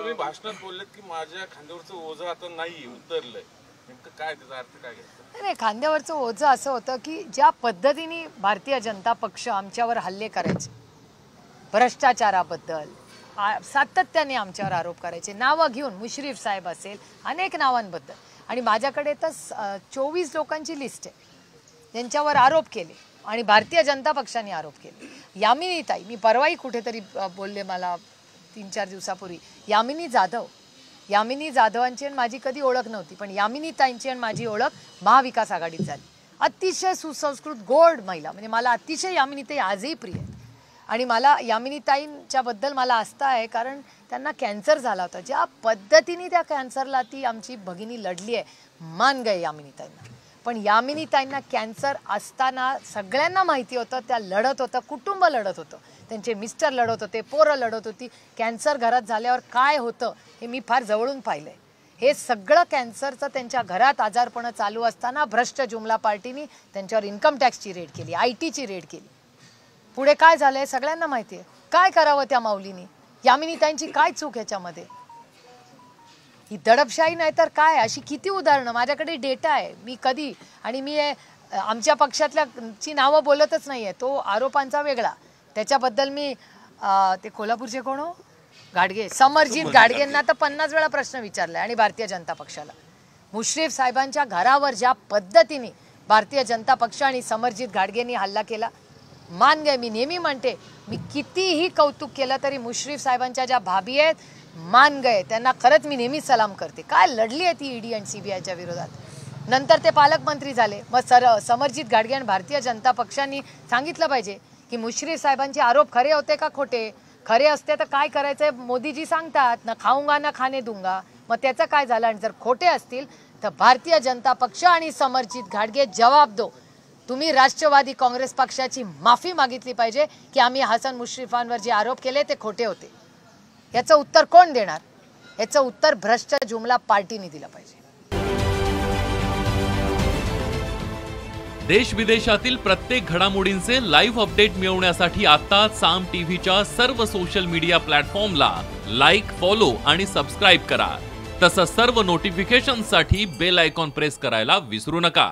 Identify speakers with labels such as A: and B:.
A: तुम्ही भाषणात बोललेत की माझ्या खांद्यावरचं ओझं आता नाही उतरलंय, नेमकं काय त्याचा अर्थ काय घ्यायचा?
B: नाही, खांद्यावरचं ओझं असं होतं की ज्या पद्धतीने भारतीय जनता पक्ष आमच्यावर हल्ले करायचे, भ्रष्टाचाराबद्दल सातत्याने आमच्यावर आरोप करायचे, नावं घेऊन मुश्रीफ साहेब असेल अनेक नावांबद्दल, आणि माझ्याकडे तर 24 लोकांची लिस्ट आहे ज्यांच्यावर आरोप केले आणि भारतीय जनता पक्षाने आरोप केले. यामिनीताई, मी परवाही कुठेतरी बोलले, मला 3-4 दिवसापूर्वी, यामिनी जाधवांची आणि माझी कधी ओळख नव्हती, पण यामिनीताईंची आणि माझी ओळख महाविकास आघाडीत झाली. अतिशय सुसंस्कृत गोड महिला, म्हणजे मला अतिशय यामिनीताई आजही प्रिय आहेत. आणि मला यामिनीताईंच्याबद्दल मला आस्था आहे, कारण त्यांना कॅन्सर झाला होता. ज्या पद्धतीने त्या कॅन्सरला ती आमची भगिनी लढली आहे, मान गए यामिनीताईंना. पण यामिनीताईंना कॅन्सर असताना सगळ्यांना माहिती होतं, त्या लढत होतं, कुटुंब लढत होतं, त्यांचे मिस्टर लढत होते, पोरं लढत होती. कॅन्सर घरात झाल्यावर काय होतं हे मी फार जवळून पाहिलं आहे. हे सगळं कॅन्सरचं त्यांच्या घरात आजारपणं चालू असताना भ्रष्ट जुमला पार्टीने त्यांच्यावर इन्कम टॅक्सची रेड केली, IT ची रेड केली. पुढे काय झालंय सगळ्यांना माहिती आहे. काय करावं त्या माऊलीनी? यामिनीताईंची काय चूक ह्याच्यामध्ये? ही दडपशाही नाही तर काय? अशी किती उदाहरणं माझ्याकडे डेटा आहे. मी कधी, आणि मी आमच्या पक्षातल्याची नावं बोलतच नाही आहे, तो आरोपांचा वेगळा. त्याच्याबद्दल मी ते कोल्हापूरचे कोण हो, घाडगे, समरजित घाडगेंना तर 50 वेळा प्रश्न विचारलाय. आणि भारतीय जनता पक्षाला, मुश्रीफ साहेबांच्या घरावर ज्या पद्धतीने भारतीय जनता पक्ष आणि समरजित घाडगेंनी हल्ला केला, मान गए. मी नेहमी म्हणते, मी कितीही कौतुक केलं तरी मुश्रीफ साहेबांच्या ज्या भाभी आहेत, मान गए. त्यांना खरंच मी नेहमी सलाम करते. काय लढली आहे ती ED आणि CBIच्या विरोधात. नंतर ते पालकमंत्री झाले. मग समरजित घाडगे आणि भारतीय जनता पक्षांनी सांगितलं पाहिजे की मुश्रीफ साहेबांचे आरोप खरे होते का खोटे? खरे असते तर काय करायचंय मोदीजी सांगतात, ना खाऊंगा ना खाणे दूंगा. मग त्याचं काय झालं? आणि जर खोटे असतील तर भारतीय जनता पक्ष आणि समरजित घाडगे जवाब दो. तुम्ही राष्ट्रवादी काँग्रेस पक्षाची माफी मागितली पाहिजे की आम्ही हसन मुश्रीफांवर जे आरोप केले ते खोटे होते. याचं उत्तर कोण देणार? याचं उत्तर भ्रष्ट जुमला पार्टीने दिलं पाहिजे.
C: देश विदेशातील प्रत्येक घडामोडींचे लाईव्ह अपडेट मिळवण्यासाठी आता साम टीव्हीच्या सर्व सोशल मीडिया प्लॅटफॉर्मला लाईक, फॉलो आणि सबस्क्राईब करा. तसंच सर्व नोटिफिकेशनसाठी बेल आयकॉन प्रेस करायला विसरू नका.